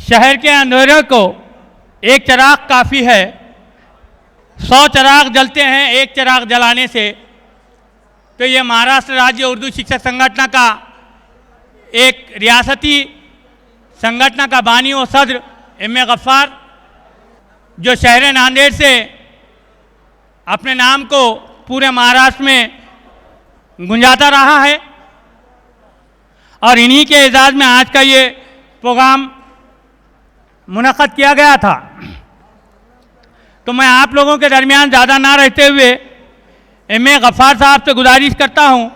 शहर के अंधेरे को एक चिराग काफ़ी है, 100 चिराग जलते हैं एक चिराग जलाने से। तो ये महाराष्ट्र राज्य उर्दू शिक्षक संगठन का एक रियासती संगठन का बानी और सदर एम.ए. गफ्फार, जो शहर नांदेड़ से अपने नाम को पूरे महाराष्ट्र में गुंजाता रहा है, और इन्हीं के एजाज़ में आज का ये प्रोग्राम मुनक़्क़द किया गया था। तो मैं आप लोगों के दरमियान ज़्यादा ना रहते हुए एम.ए. गफ्फार साहब से गुजारिश करता हूँ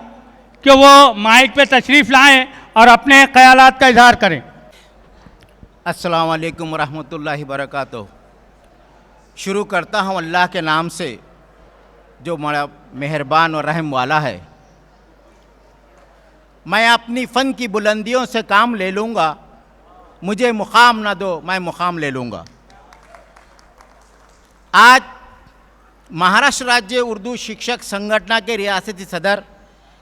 कि वो माइक पे तशरीफ़ लाएं और अपने ख़यालात का इजहार करें। अस्सलाम वालेकुम रहमतुल्लाहि बरकातुहू। शुरू करता हूँ अल्लाह के नाम से जो बड़ा मेहरबान और रहम वाला है। मैं अपनी फ़न की बुलंदियों से काम ले लूँगा, मुझे मुकाम ना दो मैं मुकाम ले लूँगा। आज महाराष्ट्र राज्य उर्दू शिक्षक संगठन के रियासती सदर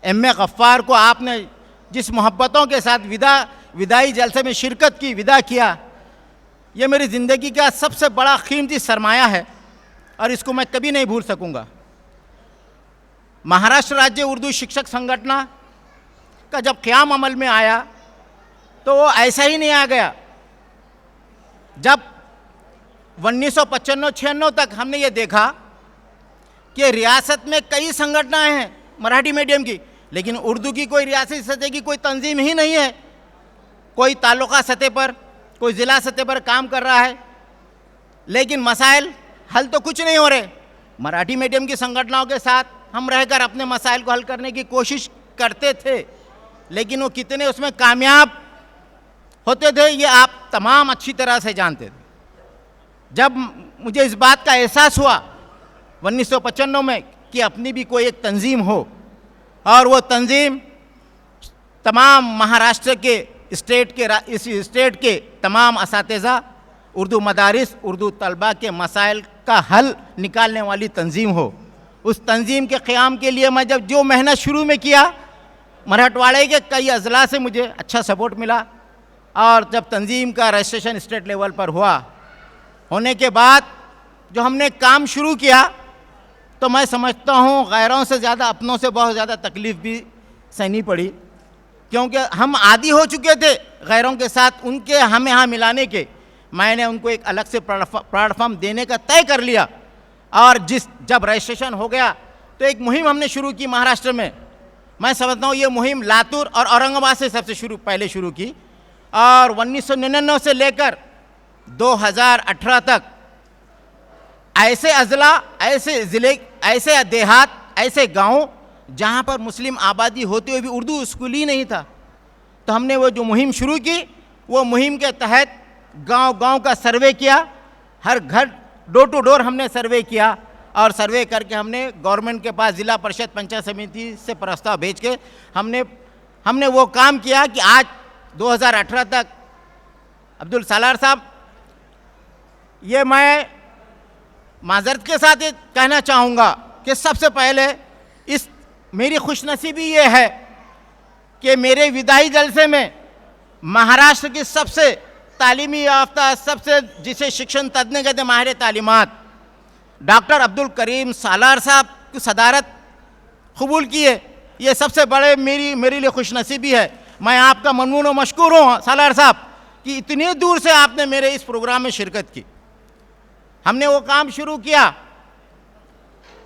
एम.ए. गफ्फार को आपने जिस मोहब्बतों के साथ विदाई जलसे में शिरकत की, विदा किया, ये मेरी ज़िंदगी का सबसे बड़ा कीमती सरमाया है और इसको मैं कभी नहीं भूल सकूँगा। महाराष्ट्र राज्य उर्दू शिक्षक संगठन का जब क़याम अमल में आया तो वो ऐसा ही नहीं आ गया। जब 1995-96 तक हमने ये देखा कि रियासत में कई संगठनाएं हैं मराठी मीडियम की, लेकिन उर्दू की कोई रियासती सतह की कोई तंजीम ही नहीं है। कोई तालुका सतह पर, कोई ज़िला सतह पर काम कर रहा है, लेकिन मसाइल हल तो कुछ नहीं हो रहे। मराठी मीडियम की संगठनों के साथ हम रहकर अपने मसाइल को हल करने की कोशिश करते थे, लेकिन वो कितने उसमें कामयाब होते थे ये आप तमाम अच्छी तरह से जानते थे। जब मुझे इस बात का एहसास हुआ 1995 में कि अपनी भी कोई एक तंजीम हो, और वो तंजीम तमाम महाराष्ट्र के इस स्टेट के तमाम असातिज़ा, उर्दू मदारिस, उर्दू तलबा के मसाइल का हल निकालने वाली तंजीम हो, उस तंजीम के क़याम के लिए मैं जब जो मेहनत शुरू में किया, मराठवाड़े के कई अजला से मुझे अच्छा सपोर्ट मिला। और जब तंजीम का रजिस्ट्रेशन स्टेट लेवल पर हुआ, होने के बाद जो हमने काम शुरू किया, तो मैं समझता हूँ गैरों से ज़्यादा अपनों से बहुत ज़्यादा तकलीफ़ भी सहनी पड़ी, क्योंकि हम आदी हो चुके थे गैरों के साथ उनके हमें यहाँ मिलाने के। मैंने उनको एक अलग से प्लेटफॉर्म देने का तय कर लिया, और जब रजिस्ट्रेशन हो गया तो एक मुहिम हमने शुरू की महाराष्ट्र में। मैं समझता हूँ ये मुहिम लातूर और औरंगाबाद से सबसे पहले शुरू की, और 1999 से लेकर 2018 तक ऐसे अजला, ऐसे ज़िले, ऐसे देहात, ऐसे गाँव जहाँ पर मुस्लिम आबादी होते हुए भी उर्दू स्कूल ही नहीं था, तो हमने वो जो मुहिम शुरू की, वो मुहिम के तहत गांव-गांव का सर्वे किया, हर घर डोर टू डोर हमने सर्वे किया, और सर्वे करके हमने गवर्नमेंट के पास ज़िला परिषद पंचायत समिति से प्रस्ताव भेज के हमने वो काम किया कि आज 2018 तक अब्दुल सालार साहब, ये मैं माजरत के साथ ये कहना चाहूँगा कि सबसे पहले मेरी खुशनसीबी ये है कि मेरे विदाई जलसे में महाराष्ट्र की सबसे तालीमी याफ्ता, सबसे जिसे शिक्षण तज्ञ कहते हैं, माहिर तालीमात, डॉक्टर अब्दुल करीम सालार साहब की सदारत कबूल की है। ये सबसे बड़े मेरे लिए खुशनसीबी है। मैं आपका ममनून और मशकूर हूँ सालार साहब कि इतनी दूर से आपने मेरे इस प्रोग्राम में शिरकत की। हमने वो काम शुरू किया।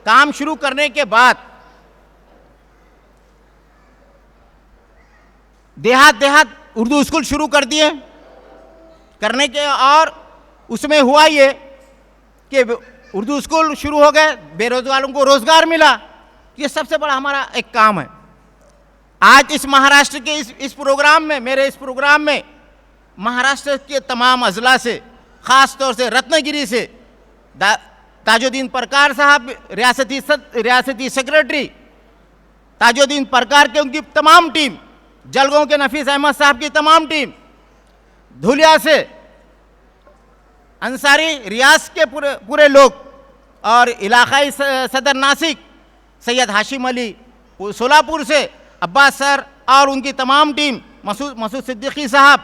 काम शुरू करने के बाद देहात उर्दू स्कूल शुरू कर दिए करने के, और उसमें हुआ ये कि उर्दू स्कूल शुरू हो गए, बेरोजगारों को रोज़गार मिला। ये सबसे बड़ा हमारा एक काम है। आज इस महाराष्ट्र के इस प्रोग्राम में, मेरे इस प्रोग्राम में महाराष्ट्र के तमाम अजला से, ख़ास तौर से रत्नागिरी से ताजुद्दीन परकार साहब, रियासती सेक्रेटरी ताजुद्दीन परकार के उनकी तमाम टीम, जलगांव के नफीस अहमद साहब की तमाम टीम, धुलिया से अंसारी रियाज के पूरे लोग, और इलाकाई सदर नासिक सैयद हाशिम अली, सोलापुर से अब्बास सर और उनकी तमाम टीम, मसूद सिद्दीकी साहब,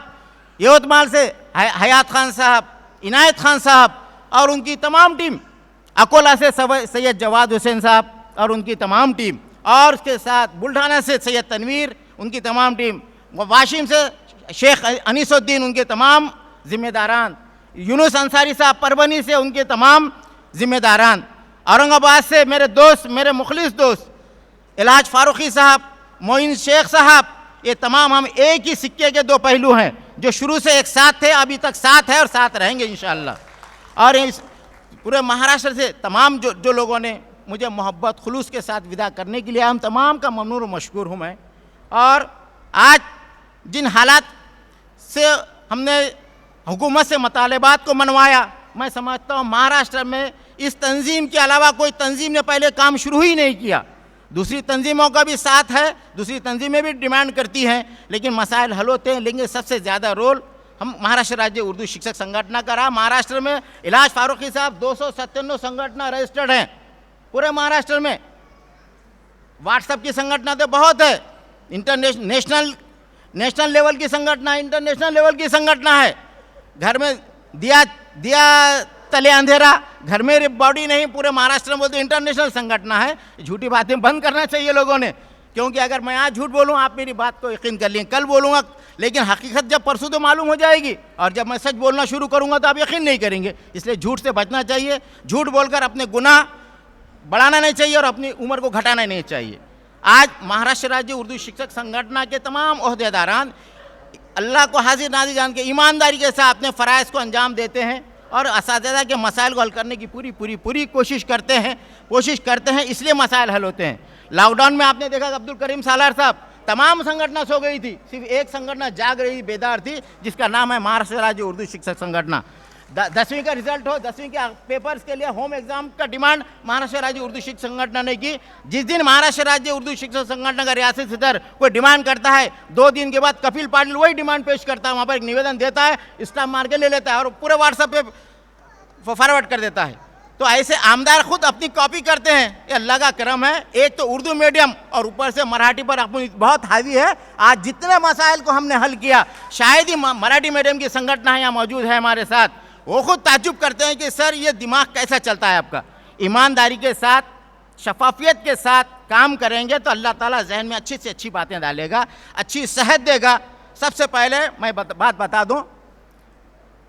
यवतमाल से हयात खान साहब, इनायत खान साहब और उनकी तमाम टीम, अकोला से सैयद जवाद हुसैन साहब और उनकी तमाम टीम, और उसके साथ बुल्ढाना से सैयद तनवीर उनकी तमाम टीम, वाशिम से शेख अनीसुद्दीन उनके तमाम ज़िम्मेदारान, यूनुस अंसारी साहब परवनी से उनके तमाम ज़िम्मेदारान, औरंगाबाद से मेरे दोस्त, मेरे मुखलिस दोस्त इलाज फारूकी साहब, मोइन शेख साहब, ये तमाम हम एक ही सिक्के के दो पहलू हैं, जो शुरू से एक साथ थे, अभी तक साथ है और साथ रहेंगे इंशाअल्लाह। और इस पूरे महाराष्ट्र से तमाम जो लोगों ने मुझे मोहब्बत खुलूस के साथ विदा करने के लिए, हम तमाम का ममनून और मशकूर हूँ मैं। और आज जिन हालात से हमने हुकूमत से मुतालबात को मनवाया, मैं समझता हूँ महाराष्ट्र में इस तंजीम के अलावा कोई तंजीम ने पहले काम शुरू ही नहीं किया। दूसरी तंजीमों का भी साथ है, दूसरी तंजीमें भी डिमांड करती हैं, लेकिन मसाइल हल होते हैं। लेकिन सबसे ज़्यादा रोल हम महाराष्ट्र राज्य उर्दू शिक्षक संगठन का रहा। महाराष्ट्र में इलाज फारूकी साहब 297 संगठन रजिस्टर्ड हैं पूरे महाराष्ट्र में। व्हाट्सएप की संगठन तो बहुत है, नेशनल लेवल की संगठन है, इंटरनेशनल लेवल की संगठन है। घर में दिया तले अंधेरा, घर में बॉडी नहीं, पूरे महाराष्ट्र में बोलते इंटरनेशनल संगठन है। झूठी बातें बंद करना चाहिए लोगों ने, क्योंकि अगर मैं आज झूठ बोलूँ आप मेरी बात को यकीन कर लें, कल बोलूँगा, लेकिन हकीकत जब परसों तो मालूम हो जाएगी, और जब मैं सच बोलना शुरू करूँगा तो आप यकीन नहीं करेंगे। इसलिए झूठ से बचना चाहिए, झूठ बोलकर अपने गुनाह बढ़ाना नहीं चाहिए और अपनी उम्र को घटाना नहीं चाहिए। आज महाराष्ट्र राज्य उर्दू शिक्षक संगठन के तमाम ओहदेदारान अल्लाह को हाजिर नाजिर जान के ईमानदारी के साथ अपने फ़राइज़ को अंजाम देते हैं और असातिज़ा के मसाइल को हल करने की पूरी कोशिश करते हैं, इसलिए मसाइल हल होते हैं। लॉकडाउन में आपने देखा कि अब्दुल करीम सालार साहब, तमाम संगठन सो गई थी, सिर्फ एक संगठन जाग रही बेदार थी, जिसका नाम है महाराष्ट्र राज्य उर्दू शिक्षक संगठन। 10वीं का रिजल्ट हो, 10वीं के पेपर्स के लिए होम एग्जाम का डिमांड महाराष्ट्र राज्य उर्दू शिक्षक संगठन ने की। जिस दिन महाराष्ट्र राज्य उर्दू शिक्षक संगठन का रियासती सदर कोई डिमांड करता है, 2 दिन के बाद कपिल पाटिल वही डिमांड पेश करता है, वहाँ पर एक निवेदन देता है, स्टाम्प मार के ले लेता है और पूरे व्हाट्सएप पे फॉरवर्ड कर देता है। तो ऐसे आमदार खुद अपनी कॉपी करते हैं, ये अल्लाह का करम है। एक तो उर्दू मीडियम और ऊपर से मराठी पर अपनी बहुत हावी है। आज जितने मसाइल को हमने हल किया, शायद ही मराठी मीडियम की संगठन यहाँ मौजूद है हमारे साथ, वो खुद ताज्जुब करते हैं कि सर ये दिमाग कैसा चलता है आपका। ईमानदारी के साथ, शफाफियत के साथ काम करेंगे तो अल्लाह ताला जहन में अच्छी से अच्छी बातें डालेगा, अच्छी सेहत देगा। सबसे पहले मैं बात बता दूं,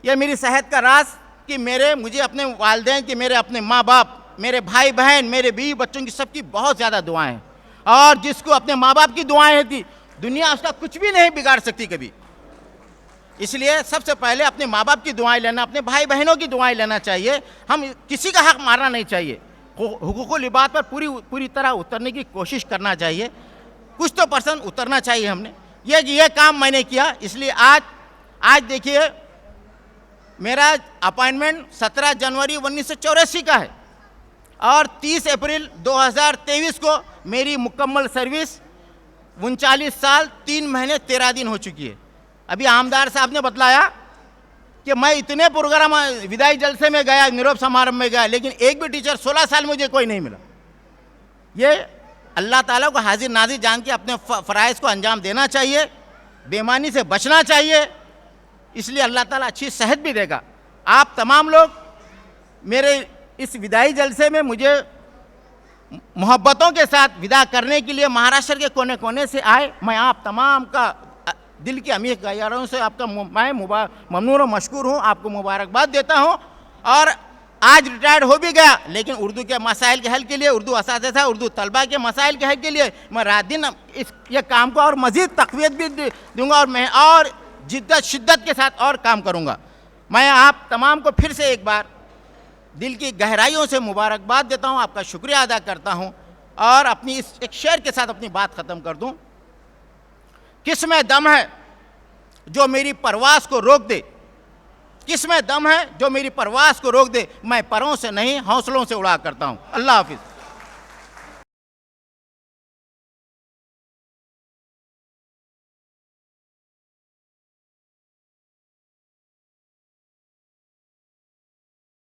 ये मेरी सेहत का राज कि मुझे अपने वालिदैन की, मेरे अपने माँ बाप, मेरे भाई बहन, मेरे बीवी बच्चों की सबकी बहुत ज़्यादा दुआएं हैं। और जिसको अपने माँ बाप की दुआएं होती, दुनिया उसका कुछ भी नहीं बिगाड़ सकती कभी। इसलिए सबसे पहले अपने माँ बाप की दुआएं लेना, अपने भाई बहनों की दुआएं लेना चाहिए। हम किसी का हक मारना नहीं चाहिए, हुकूकुल इबाद पर पूरी तरह उतरने की कोशिश करना चाहिए। कुछ तो परसेंट उतरना चाहिए हमने। ये काम मैंने किया। इसलिए आज देखिए, मेरा अपॉइंटमेंट 17 जनवरी 1984 का है और 30 अप्रैल 2023 को मेरी मुकम्मल सर्विस 39 साल 3 महीने 13 दिन हो चुकी है। अभी आमदार साहब ने बतलाया कि मैं इतने प्रोग्राम विदाई जलसे में गया, निरोप समारंभ में गया, लेकिन एक भी टीचर 16 साल मुझे कोई नहीं मिला। ये अल्लाह ताला को हाजिर नाजिर जान के अपने फ़राइज़ को अंजाम देना चाहिए, बेईमानी से बचना चाहिए। इसलिए अल्लाह ताला अच्छी सेहत भी देगा। आप तमाम लोग मेरे इस विदाई जलसे में मुझे मोहब्बतों के साथ विदा करने के लिए महाराष्ट्र के कोने कोने से आए। मैं आप तमाम का दिल की अमीर गहराइयों से आपका मैं ममनून और मशकूर हूँ, आपको मुबारकबाद देता हूँ। और आज रिटायर्ड हो भी गया, लेकिन उर्दू के मसाइल के हल के लिए, उर्दू असातिज़ा, उर्दू तलबा के मसाइल के हल के लिए मैं रात दिन ये काम को और मज़ीद तक़वियत भी दूँगा और मैं और शिद्दत के साथ और काम करूँगा। मैं आप तमाम को फिर से एक बार दिल की गहराइयों से मुबारकबाद देता हूँ, आपका शुक्रिया अदा करता हूँ और अपनी इस एक शेर के साथ अपनी बात ख़त्म कर दूँ। किसमें दम है जो मेरी परवास को रोक दे, किसमें दम है जो मेरी परवास को रोक दे, मैं परों से नहीं हौसलों से उड़ा करता हूँ। अल्लाह हाफिज़।